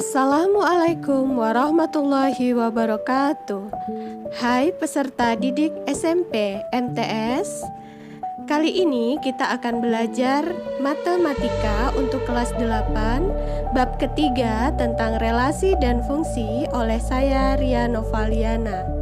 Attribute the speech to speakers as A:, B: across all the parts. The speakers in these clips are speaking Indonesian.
A: Assalamualaikum warahmatullahi wabarakatuh. Hai peserta didik SMP MTS. Kali ini kita akan belajar matematika untuk kelas 8, bab ketiga tentang relasi dan fungsi oleh saya Ria Novaliana.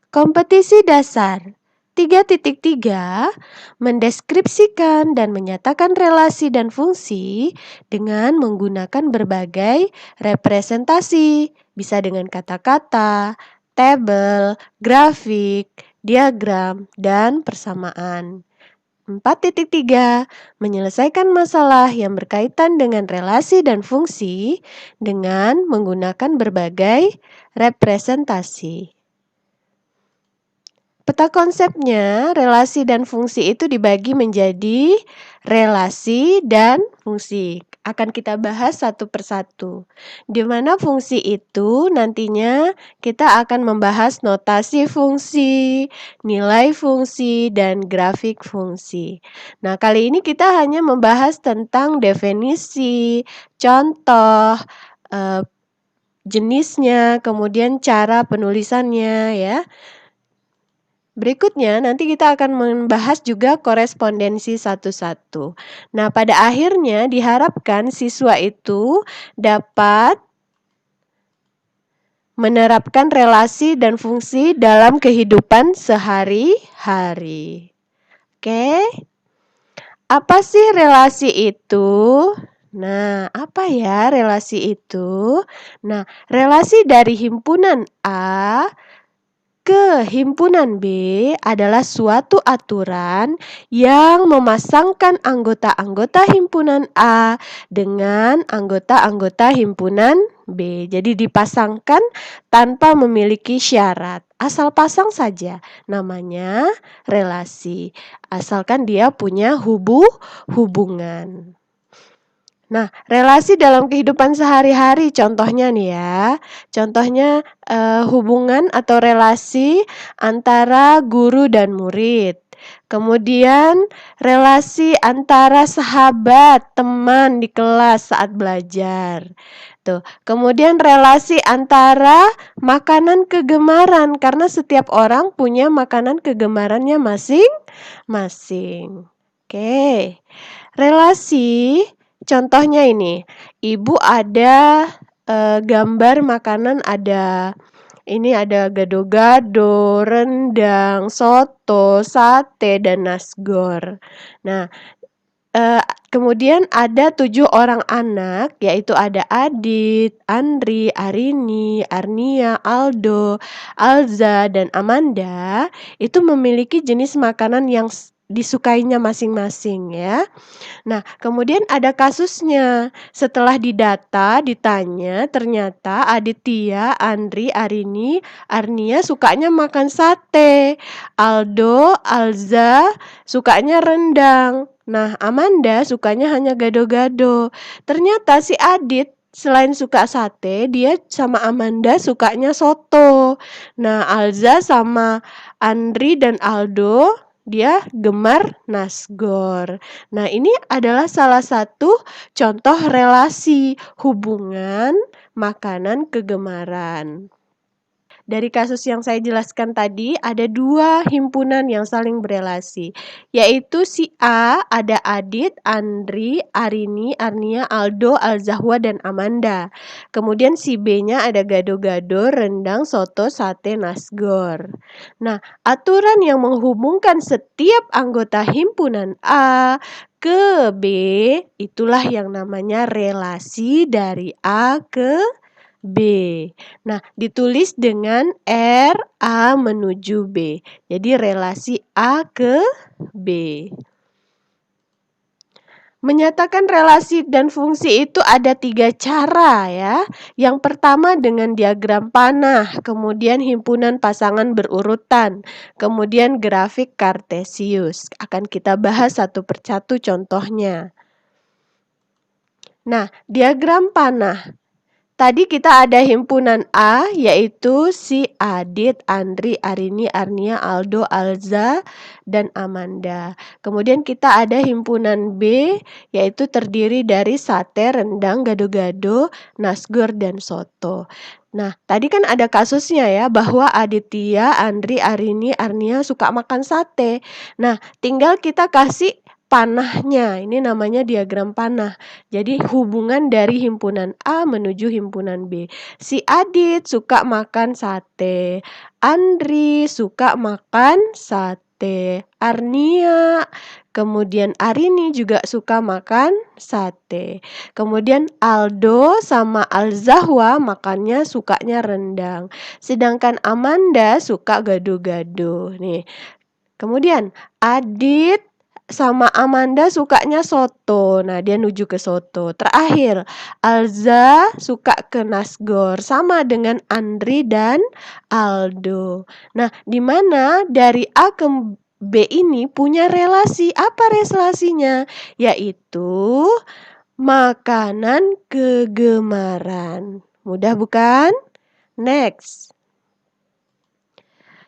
A: Kompetisi dasar 3.3 mendeskripsikan dan menyatakan relasi dan fungsi dengan menggunakan berbagai representasi, bisa dengan kata-kata, tabel, grafik, diagram, dan persamaan. 4.3 menyelesaikan masalah yang berkaitan dengan relasi dan fungsi dengan menggunakan berbagai representasi. Peta konsepnya, relasi dan fungsi itu dibagi menjadi relasi dan fungsi. Akan kita bahas satu persatu. Di mana fungsi itu nantinya kita akan membahas notasi fungsi, nilai fungsi, dan grafik fungsi. Nah, kali ini kita hanya membahas tentang definisi, contoh, jenisnya, kemudian cara penulisannya ya. Berikutnya, nanti kita akan membahas juga korespondensi satu-satu. Nah, pada akhirnya diharapkan siswa itu dapat menerapkan relasi dan fungsi dalam kehidupan sehari-hari. Oke, apa sih relasi itu? Nah, apa ya relasi itu? Nah, relasi dari himpunan A ke himpunan B adalah suatu aturan yang memasangkan anggota-anggota himpunan A dengan anggota-anggota himpunan B. Jadi dipasangkan tanpa memiliki syarat. Asal pasang saja, namanya relasi. Asalkan dia punya hubungan. Nah, relasi dalam kehidupan sehari-hari contohnya nih ya. Contohnya hubungan atau relasi antara guru dan murid. Kemudian relasi antara sahabat, teman di kelas saat belajar. Tuh. Kemudian relasi antara makanan kegemaran karena setiap orang punya makanan kegemarannya masing-masing. Oke. Relasi contohnya ini, ibu ada gambar makanan ada gado-gado, rendang, soto, sate, dan nasgor. Nah, kemudian ada 7 orang anak, yaitu ada Adit, Andri, Arini, Arnia, Aldo, Alza, dan Amanda. Itu memiliki jenis makanan yang disukainya masing-masing ya. Nah, kemudian ada kasusnya. Setelah didata, ditanya, ternyata Aditya, Andri, Arini, Arnia sukanya makan sate. Aldo, Alza sukanya rendang. Nah, Amanda sukanya hanya gado-gado. Ternyata si Adit selain suka sate, dia sama Amanda sukanya soto. Nah, Alza sama Andri dan Aldo dia gemar nasgor. Nah, ini adalah salah satu contoh relasi hubungan makanan kegemaran. Dari kasus yang saya jelaskan tadi, ada 2 himpunan yang saling berelasi, yaitu si A ada Adit, Andri, Arini, Arnia, Aldo, Alzahwa, dan Amanda. Kemudian si B-nya ada gado-gado, rendang, soto, sate, nasgor. Nah, aturan yang menghubungkan setiap anggota himpunan A ke B, itulah yang namanya relasi dari A ke B. Nah, ditulis dengan R, A menuju B. Jadi relasi A ke B. Menyatakan relasi dan fungsi itu ada 3 cara ya. Yang pertama dengan diagram panah, kemudian himpunan pasangan berurutan, kemudian grafik kartesius. Akan kita bahas satu persatu contohnya. Nah, diagram panah. Tadi kita ada himpunan A, yaitu si Adit, Andri, Arini, Arnia, Aldo, Alza, dan Amanda. Kemudian kita ada himpunan B, yaitu terdiri dari sate, rendang, gado-gado, nasgor, dan soto. Nah, tadi kan ada kasusnya ya, bahwa Aditya, Andri, Arini, Arnia suka makan sate. Nah, tinggal kita kasih panahnya, ini namanya diagram panah. Jadi hubungan dari himpunan A menuju himpunan B. Si Adit suka makan sate, Andri suka makan sate, Arnia, kemudian Arini juga suka makan sate. Kemudian Aldo sama Alzahwa makannya sukanya rendang. Sedangkan Amanda suka gado-gado. Nih. Kemudian Adit sama Amanda sukanya soto. Nah, dia nuju ke soto. Terakhir, Alza suka ke nasgor sama dengan Andri dan Aldo. Nah, di mana dari A ke B ini punya relasi. Apa relasinya? Yaitu makanan kegemaran. Mudah bukan? Next.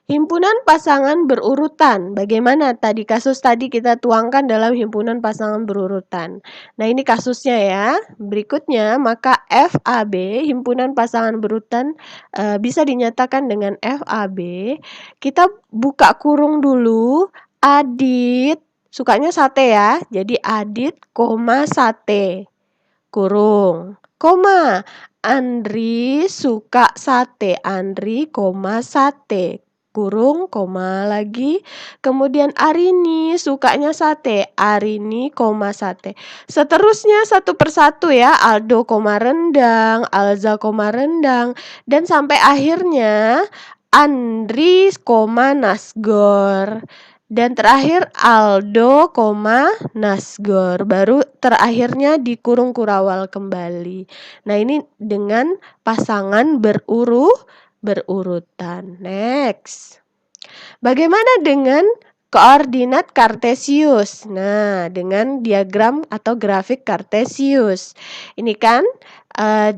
A: Himpunan pasangan berurutan. Bagaimana tadi kasus tadi kita tuangkan dalam himpunan pasangan berurutan. Nah, ini kasusnya ya. Berikutnya, maka FAB, himpunan pasangan berurutan bisa dinyatakan dengan FAB. Kita buka kurung dulu. Adit, sukanya sate ya. Jadi Adit, sate. Kurung. Koma. Andri suka sate. Andri, sate. Kurung, koma lagi. Kemudian Arini sukanya sate. Arini, sate. Seterusnya satu persatu ya. Aldo, rendang. Alza, rendang. Dan sampai akhirnya Andri, nasgor. Dan terakhir Aldo, nasgor. Baru terakhirnya dikurung kurawal kembali. Nah, ini dengan pasangan berurutan. Next. Bagaimana dengan koordinat kartesius? Nah, dengan diagram atau grafik kartesius. Ini kan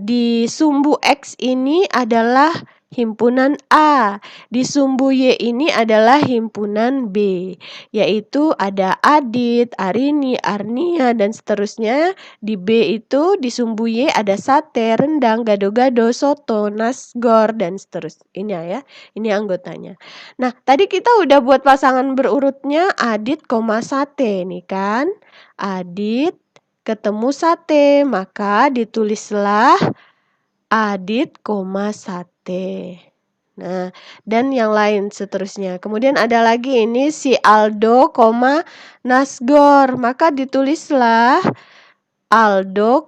A: di sumbu X ini adalah himpunan A. Di sumbu Y ini adalah himpunan B. Yaitu ada Adit, Arini, Arnia, dan seterusnya. Di B itu di sumbu Y ada sate, rendang, gado-gado, soto, nasgor, dan seterusnya. Ini ya, ini anggotanya. Nah, tadi kita udah buat pasangan berurutnya Adit, sate nih kan. Adit ketemu sate, maka ditulislah Adit, sate. Nah, dan yang lain seterusnya. Kemudian ada lagi ini si Aldo, nasgor. Maka ditulislah Aldo,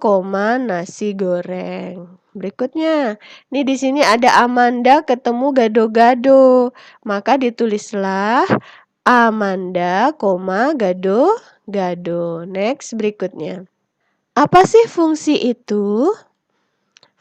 A: nasi goreng. Berikutnya, nih di sini ada Amanda ketemu gado-gado. Maka ditulislah Amanda, gado-gado. Next, berikutnya. Apa sih fungsi itu?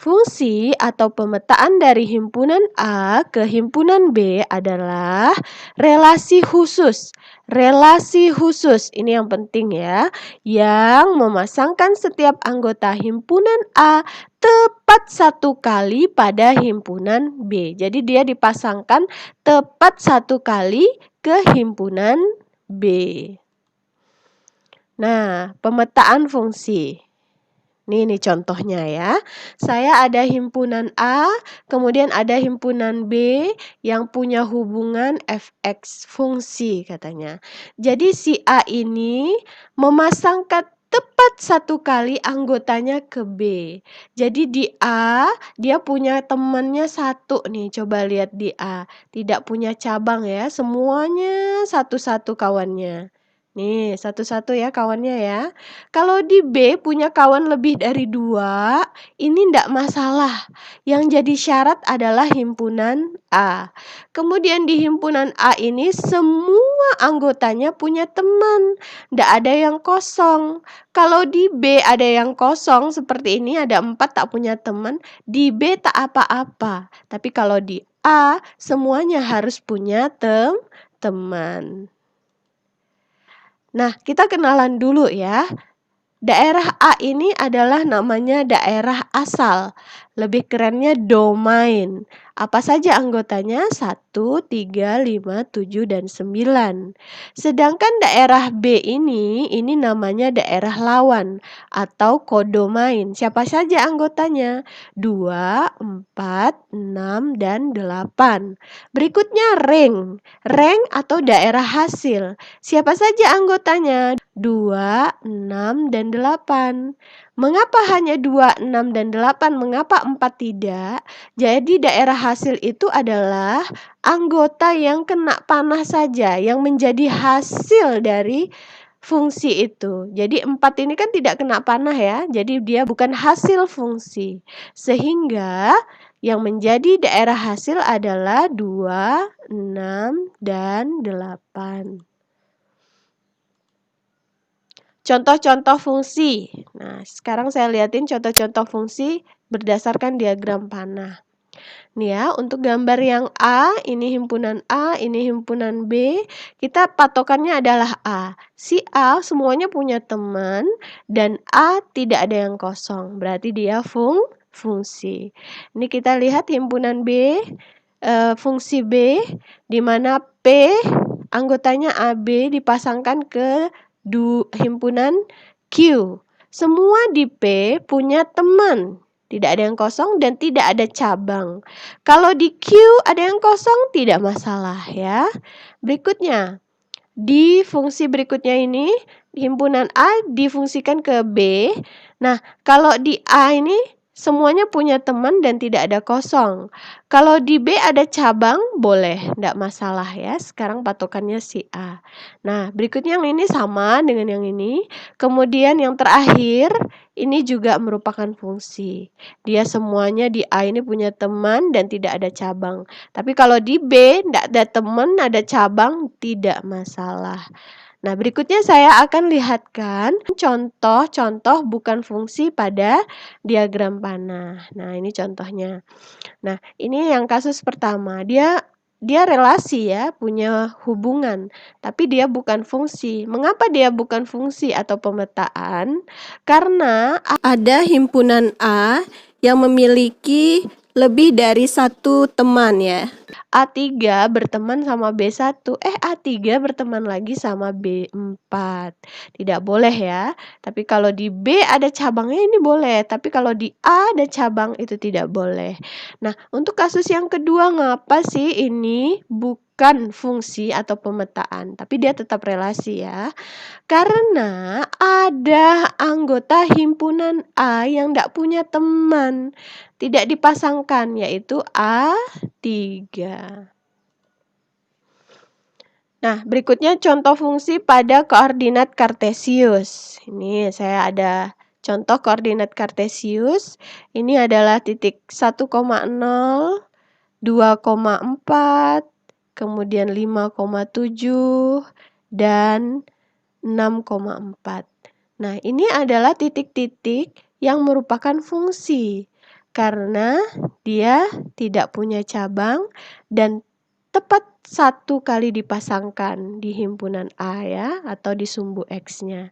A: Fungsi atau pemetaan dari himpunan A ke himpunan B adalah relasi khusus. Relasi khusus, ini yang penting ya, yang memasangkan setiap anggota himpunan A tepat satu kali pada himpunan B. Jadi dia dipasangkan tepat satu kali ke himpunan B. Nah, pemetaan fungsi. Nih contohnya ya. Saya ada himpunan A, kemudian ada himpunan B yang punya hubungan fx fungsi katanya. Jadi si A ini memasangkan tepat satu kali anggotanya ke B. Jadi di A dia punya temannya satu nih. Coba lihat di A. Tidak punya cabang ya. Semuanya satu-satu kawannya. Nih, satu-satu ya kawannya ya. Kalau di B punya kawan lebih dari 2, ini tidak masalah. Yang jadi syarat adalah himpunan A. Kemudian di himpunan A ini semua anggotanya punya teman. Tidak ada yang kosong. Kalau di B ada yang kosong seperti ini, ada 4 tak punya teman. Di B tak apa-apa. Tapi kalau di A semuanya harus punya teman. Nah, kita kenalan dulu ya. daerah A ini adalah namanya daerah asal. Lebih kerennya domain. Apa saja anggotanya? 1, 3, 5, 7, dan 9. Sedangkan daerah B ini namanya daerah lawan atau kodomain. Siapa saja anggotanya? 2, 4, 6, dan 8. Berikutnya ring. Ring atau daerah hasil. Siapa saja anggotanya? 2, 6, dan 8. Mengapa hanya 2, 6, dan 8? Mengapa 4 tidak? Jadi daerah hasil itu adalah anggota yang kena panah saja, yang menjadi hasil dari fungsi itu. Jadi 4 ini kan tidak kena panah ya, jadi dia bukan hasil fungsi. Sehingga yang menjadi daerah hasil adalah 2, 6, dan 8. Contoh-contoh fungsi. Nah, sekarang saya lihatin contoh-contoh fungsi berdasarkan diagram panah. Nih ya, untuk gambar yang A, ini himpunan A, ini himpunan B, kita patokannya adalah A. Si A semuanya punya teman, dan A tidak ada yang kosong, berarti dia fungsi. Ini kita lihat himpunan B, fungsi B, di mana P anggotanya AB dipasangkan ke himpunan Q. Semua di P punya teman, tidak ada yang kosong dan tidak ada cabang. Kalau di Q ada yang kosong, tidak masalah ya. Berikutnya, di fungsi berikutnya ini, himpunan A difungsikan ke B. Nah, kalau di A ini semuanya punya teman dan tidak ada kosong. Kalau di B ada cabang, boleh, tidak masalah ya. Sekarang patokannya si A. Nah, berikutnya yang ini sama dengan yang ini. Kemudian yang terakhir, ini juga merupakan fungsi. Dia semuanya di A ini punya teman dan tidak ada cabang. Tapi kalau di B, tidak ada teman, ada cabang, tidak masalah. Nah, berikutnya saya akan lihatkan contoh-contoh bukan fungsi pada diagram panah. Nah, ini contohnya. Nah, ini yang kasus pertama. Dia relasi ya, punya hubungan, tapi dia bukan fungsi. Mengapa dia bukan fungsi atau pemetaan? Karena ada himpunan A yang memiliki lebih dari satu teman ya. A3 berteman sama B1, A3 berteman lagi sama B4. Tidak boleh ya. Tapi kalau di B ada cabangnya ini boleh, tapi kalau di A ada cabang itu tidak boleh. Nah, untuk kasus yang kedua, ngapa sih ini bukan fungsi atau pemetaan, tapi dia tetap relasi ya? Karena ada anggota himpunan A yang tidak punya teman, tidak dipasangkan, yaitu A3. Nah, berikutnya contoh fungsi pada koordinat kartesius. Ini saya ada contoh koordinat kartesius. Ini adalah titik 1,0, 2,4, kemudian 5,7, dan 6,4. Nah, ini adalah titik-titik yang merupakan fungsi karena dia tidak punya cabang dan tepat satu kali dipasangkan di himpunan A ya, atau di sumbu X-nya.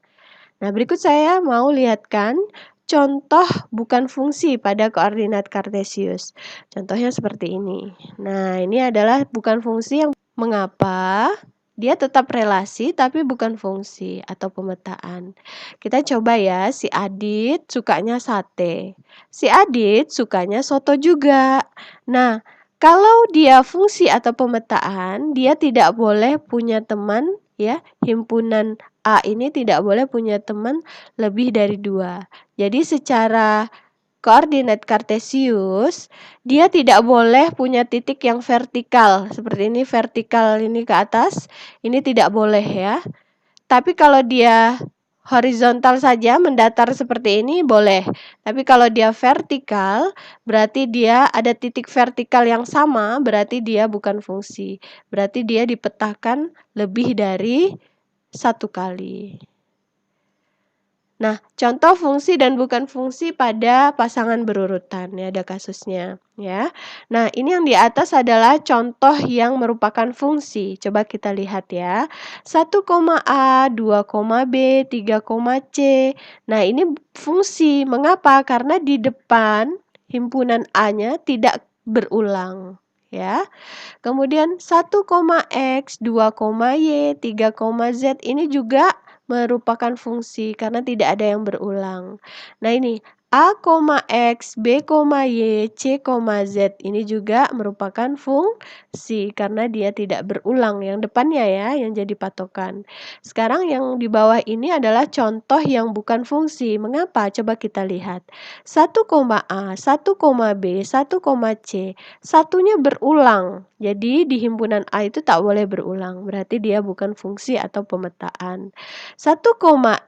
A: Nah, berikut saya mau lihatkan contoh bukan fungsi pada koordinat kartesius. Contohnya seperti ini. Nah, ini adalah bukan fungsi yang mengapa dia tetap relasi tapi bukan fungsi atau pemetaan. Kita coba ya, si Adit sukanya sate. Si Adit sukanya soto juga. Nah, kalau dia fungsi atau pemetaan, dia tidak boleh punya teman ya. Himpunan A ini tidak boleh punya teman lebih dari 2. Jadi secara koordinat kartesius, dia tidak boleh punya titik yang vertikal. Seperti ini, vertikal ini ke atas, ini tidak boleh ya. Tapi kalau dia horizontal saja, mendatar seperti ini, boleh. Tapi kalau dia vertikal, berarti dia ada titik vertikal yang sama, berarti dia bukan fungsi. Berarti dia dipetakan lebih dari satu kali. Nah, contoh fungsi dan bukan fungsi pada pasangan berurutan ya, ada kasusnya ya. Nah, ini yang di atas adalah contoh yang merupakan fungsi. Coba kita lihat ya. 1, A, 2, B, 3, C. Nah, ini fungsi. Mengapa? Karena di depan himpunan A-nya tidak berulang ya. Kemudian 1, X, 2, Y, 3, Z ini juga merupakan fungsi karena tidak ada yang berulang. Nah ini A, X, B, Y, C, Z ini juga merupakan fungsi karena dia tidak berulang yang depannya ya yang jadi patokan. Sekarang yang di bawah ini adalah contoh yang bukan fungsi. Mengapa? Coba kita lihat. 1, A, 1, B, 1, C. Satunya berulang. Jadi di himpunan A itu tak boleh berulang. Berarti dia bukan fungsi atau pemetaan. 1,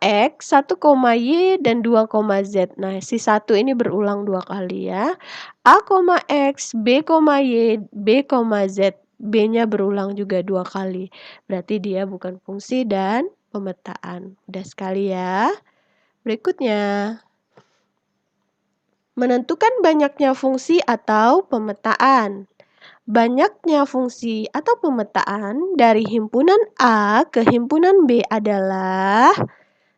A: X, 1, Y, dan 2, Z. Nah, si 1 ini berulang 2 kali ya. A, X, B, Y, B, Z. B-nya berulang juga 2 kali. Berarti dia bukan fungsi dan pemetaan. Udah sekali ya. Berikutnya, menentukan banyaknya fungsi atau pemetaan. Banyaknya fungsi atau pemetaan dari himpunan A ke himpunan B adalah,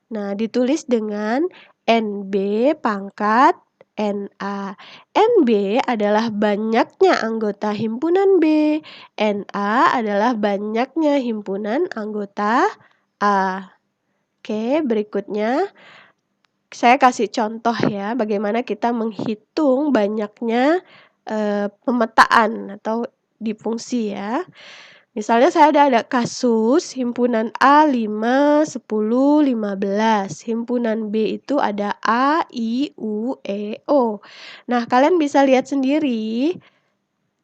A: nah ditulis dengan NB pangkat NA. NB adalah banyaknya anggota himpunan B, NA adalah banyaknya himpunan anggota A. Oke, berikutnya saya kasih contoh ya bagaimana kita menghitung banyaknya pemetaan atau di fungsi ya. Misalnya saya ada kasus himpunan A 5, 10, 15. Himpunan B itu ada A, I, U, E, O. Nah, kalian bisa lihat sendiri.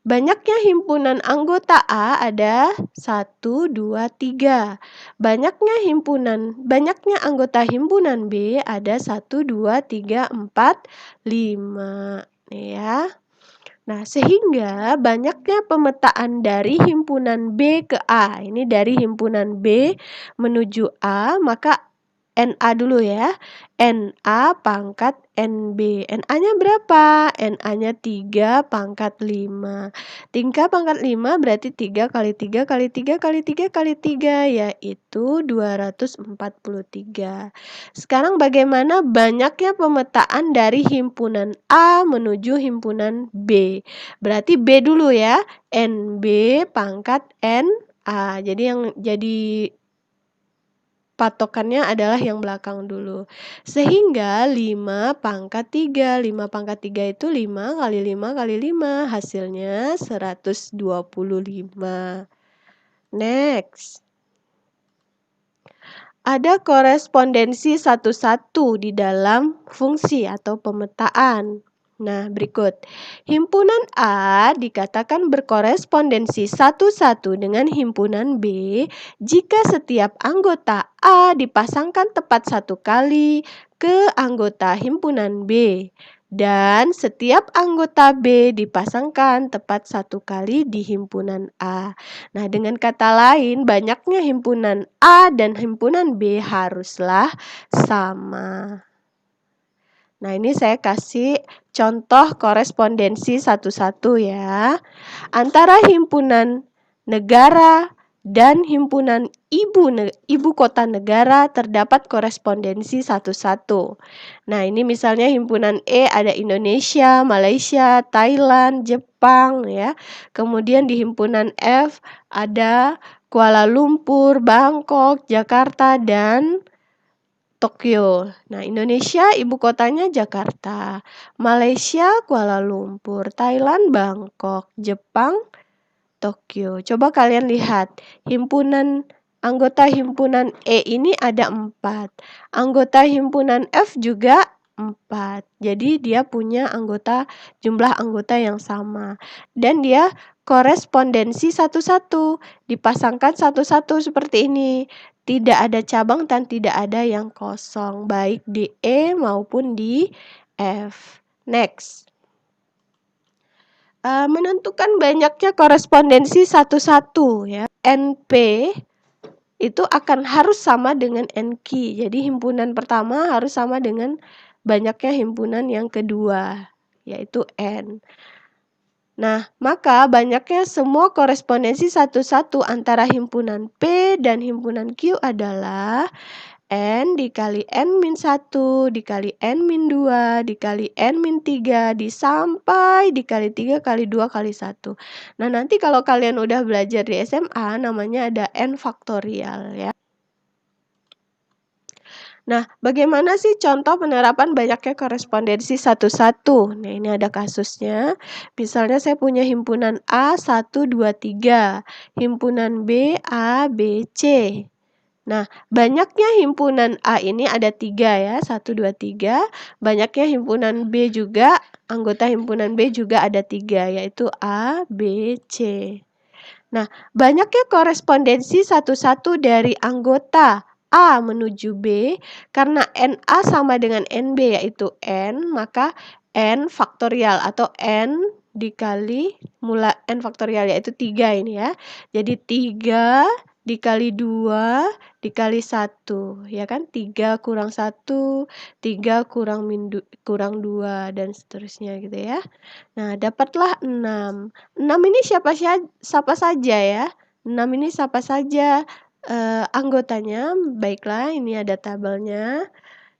A: Banyaknya himpunan anggota A ada 1, 2, 3. Banyaknya anggota himpunan B ada 1, 2, 3, 4, 5. Nih ya. Nah, sehingga banyaknya pemetaan dari himpunan B ke A. Ini dari himpunan B menuju A, maka NA dulu ya. NA pangkat NB. NA-nya berapa? NA-nya 3 pangkat 5. 3 pangkat 5 berarti 3 kali 3 kali 3 kali 3 kali 3, yaitu 243. Sekarang bagaimana banyaknya pemetaan dari himpunan A menuju himpunan B? Berarti B dulu ya. NB pangkat NA. Jadi yang jadi patokannya adalah yang belakang dulu. Sehingga 5 pangkat 3. 5 pangkat 3 itu 5 kali 5 kali 5. Hasilnya 125. Next. Ada korespondensi satu-satu di dalam fungsi atau pemetaan. Nah, berikut. Himpunan A dikatakan berkorespondensi satu-satu dengan himpunan B jika setiap anggota A dipasangkan tepat satu kali ke anggota himpunan B dan setiap anggota B dipasangkan tepat satu kali di himpunan A. Nah, dengan kata lain, banyaknya himpunan A dan himpunan B haruslah sama. Nah, ini saya kasih contoh korespondensi satu-satu ya. Antara himpunan negara dan himpunan ibu kota negara terdapat korespondensi satu-satu. Nah, ini misalnya himpunan E ada Indonesia, Malaysia, Thailand, Jepang ya. Kemudian di himpunan F ada Kuala Lumpur, Bangkok, Jakarta, dan Tokyo. Nah, Indonesia ibu kotanya Jakarta, Malaysia Kuala Lumpur, Thailand Bangkok, Jepang Tokyo. Coba kalian lihat, anggota himpunan E ini ada 4. Anggota himpunan F juga 4. Jadi dia punya jumlah anggota yang sama. Dan dia korespondensi satu-satu, dipasangkan satu-satu seperti ini. Tidak ada cabang dan tidak ada yang kosong, baik di E maupun di F. Next. Menentukan banyaknya korespondensi satu-satu ya. NP itu akan harus sama dengan N-key. Jadi himpunan pertama harus sama dengan banyaknya himpunan yang kedua, yaitu N. Nah, maka banyaknya semua korespondensi satu-satu antara himpunan P dan himpunan Q adalah N dikali N-1 dikali N-2 dikali N-3 sampai dikali 3 kali 2 kali 1. Nah, nanti kalau kalian udah belajar di SMA, namanya ada N faktorial ya. Nah, bagaimana sih contoh penerapan banyaknya korespondensi satu-satu? Nah, ini ada kasusnya. Misalnya saya punya himpunan A 1, 2, 3, himpunan B, A, B, C. Nah, banyaknya himpunan A ini ada 3 ya, 1, 2, 3. Banyaknya himpunan B juga, anggota himpunan B juga ada 3, yaitu A, B, C. Nah, banyaknya korespondensi satu-satu dari anggota A menuju B, karena NA sama dengan NB yaitu N, maka N faktorial atau N dikali N faktorial yaitu 3 ini ya. Jadi 3 dikali 2 dikali 1, ya kan? 3 kurang 1, 3 kurang 2, dan seterusnya gitu ya. Nah, dapatlah 6. 6 ini siapa saja ya? 6 ini siapa saja anggotanya? Baiklah, ini ada tabelnya.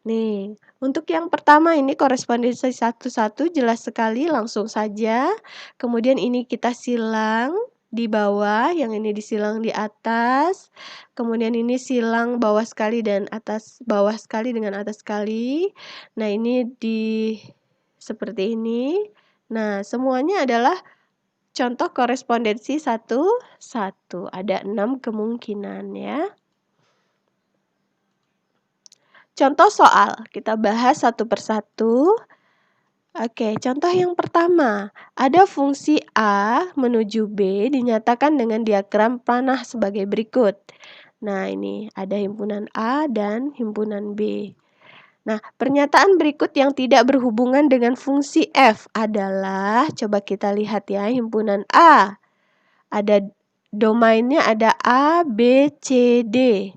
A: Nih, untuk yang pertama ini korespondensi satu-satu jelas sekali, langsung saja. Kemudian ini kita silang di bawah, yang ini disilang di atas. Kemudian ini silang bawah sekali dan bawah sekali dengan atas sekali. Nah, ini seperti ini. Nah, semuanya adalah contoh korespondensi satu-satu. Ada 6 kemungkinan ya. Contoh soal, kita bahas satu persatu. Oke, contoh yang pertama, ada fungsi A menuju B dinyatakan dengan diagram panah sebagai berikut. Nah, ini ada himpunan A dan himpunan B. Nah, pernyataan berikut yang tidak berhubungan dengan fungsi F adalah, coba kita lihat ya, himpunan A. Ada domainnya ada A, B, C, D.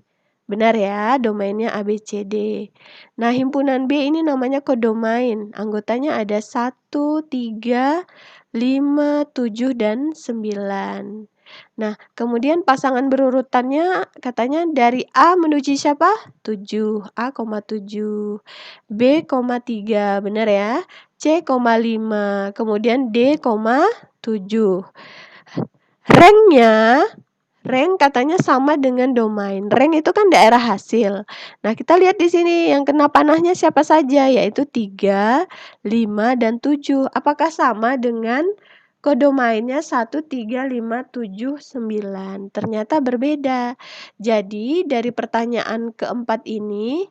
A: Benar ya, domainnya A, B, C, D. Nah, himpunan B ini namanya kodomain. Anggotanya ada 1, 3, 5, 7, dan 9. Nah, kemudian pasangan berurutannya katanya dari A menuju siapa? 7. A, 7. B, 3. Benar ya? C, 5. Kemudian D, 7. Rank katanya sama dengan domain. Rank itu kan daerah hasil. Nah, kita lihat di sini yang kena panahnya siapa saja, yaitu 3, 5, dan 7. Apakah sama dengan kodomainnya 1, 3, 5, 7, 9? Ternyata berbeda. Jadi, dari pernyataan keempat ini,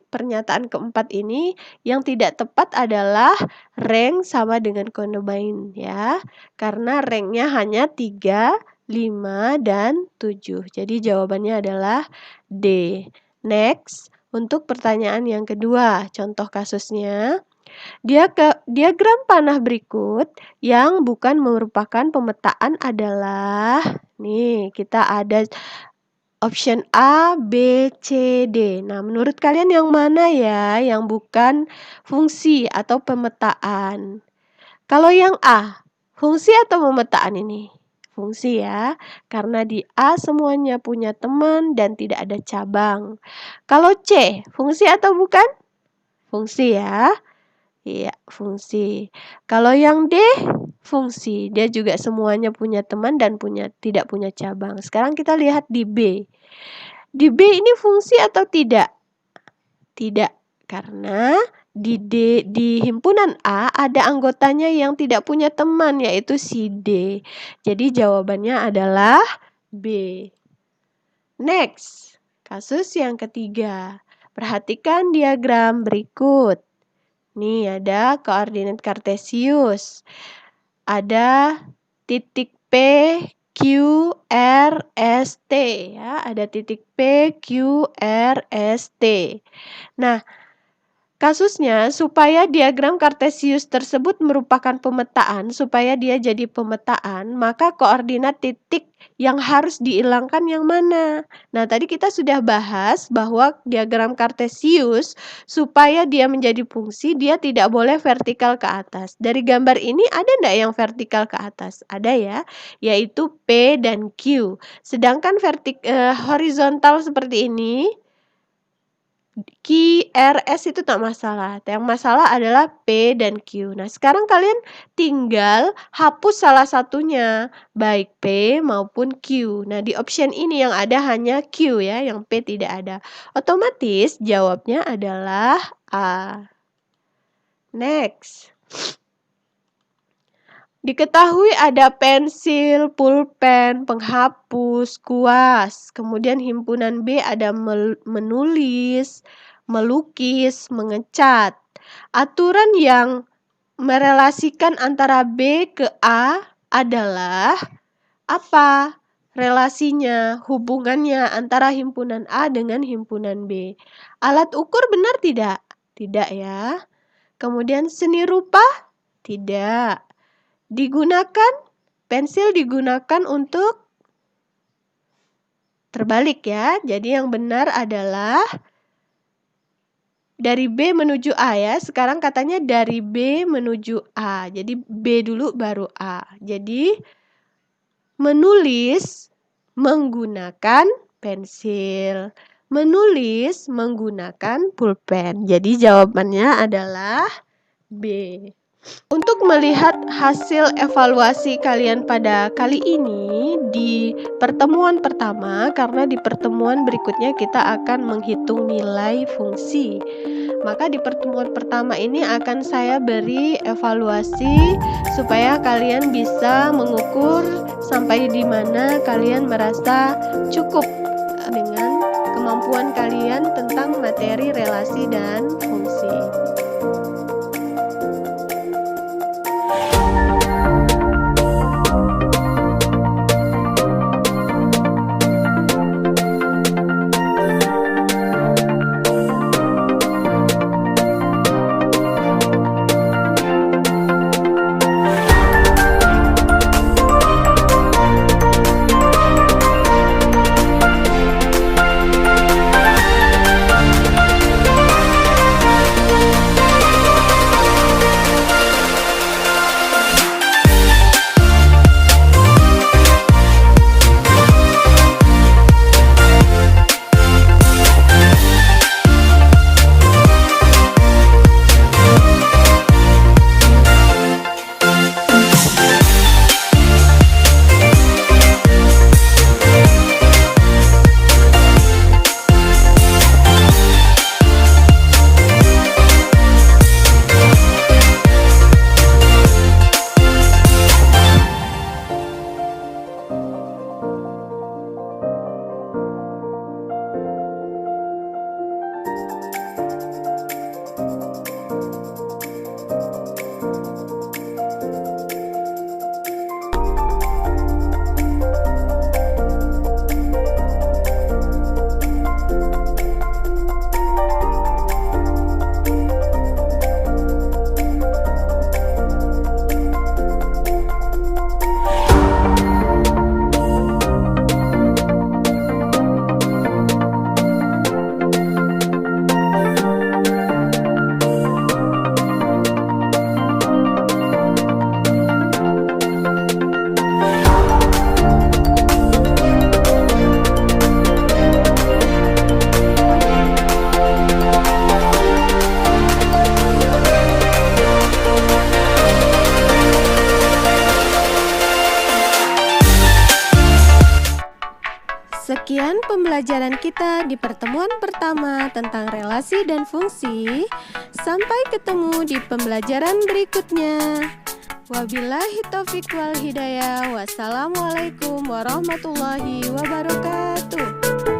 A: yang tidak tepat adalah rank sama dengan kodomain ya. Karena ranknya hanya 3, 5, dan 7. Jadi jawabannya adalah D. Next, untuk pertanyaan yang kedua, contoh kasusnya. Diagram panah berikut yang bukan merupakan pemetaan adalah, nih kita ada option A, B, C, D. Nah, menurut kalian yang mana ya yang bukan fungsi atau pemetaan? Kalau yang A, fungsi atau pemetaan ini? Fungsi ya, karena di A semuanya punya teman dan tidak ada cabang. Kalau C, fungsi atau bukan? Fungsi ya. Iya, fungsi. Kalau yang D, fungsi. Dia juga semuanya punya teman dan tidak punya cabang. Sekarang kita lihat di B. Di B ini fungsi atau tidak? Tidak, karena di himpunan A ada anggotanya yang tidak punya teman, yaitu si D. Jadi jawabannya adalah B. Next, kasus yang ketiga. Perhatikan diagram berikut. Nih ada koordinat kartesius. Ada titik P, Q, R, S, T ya. Ada titik P, Q, R, S, T. Nah, Kasusnya, supaya diagram Kartesius tersebut merupakan pemetaan, supaya dia jadi pemetaan, maka koordinat titik yang harus dihilangkan yang mana? Nah, tadi kita sudah bahas bahwa diagram Kartesius, supaya dia menjadi fungsi, dia tidak boleh vertikal ke atas. Dari gambar ini ada ndak yang vertikal ke atas? Ada ya, yaitu P dan Q. Sedangkan horizontal seperti ini, Q, R, S itu tak masalah. Yang masalah adalah P dan Q. Nah, sekarang kalian tinggal hapus salah satunya, baik P maupun Q. Nah, di option ini yang ada hanya Q ya, yang P tidak ada. Otomatis jawabnya adalah A. Next. Diketahui ada pensil, pulpen, penghapus, kuas. Kemudian himpunan B ada menulis, melukis, mengecat. Aturan yang merelasikan antara B ke A adalah apa? Relasinya, hubungannya antara himpunan A dengan himpunan B. Alat ukur benar tidak? Tidak ya. Kemudian seni rupa? Tidak. Digunakan, pensil digunakan untuk terbalik ya. Jadi yang benar adalah dari B menuju A ya. Sekarang katanya dari B menuju A. Jadi B dulu baru A. Jadi menulis menggunakan pensil. Menulis menggunakan pulpen. Jadi jawabannya adalah B. Untuk melihat hasil evaluasi kalian pada kali ini di pertemuan pertama, karena di pertemuan berikutnya kita akan menghitung nilai fungsi. Maka di pertemuan pertama ini akan saya beri evaluasi supaya kalian bisa mengukur sampai di mana kalian merasa cukup dengan kemampuan kalian tentang materi relasi dan fungsi. Sekian pembelajaran kita di pertemuan pertama tentang relasi dan fungsi. Sampai ketemu di pembelajaran berikutnya. Wabillahi taufiq wal hidayah. Wassalamualaikum warahmatullahi wabarakatuh.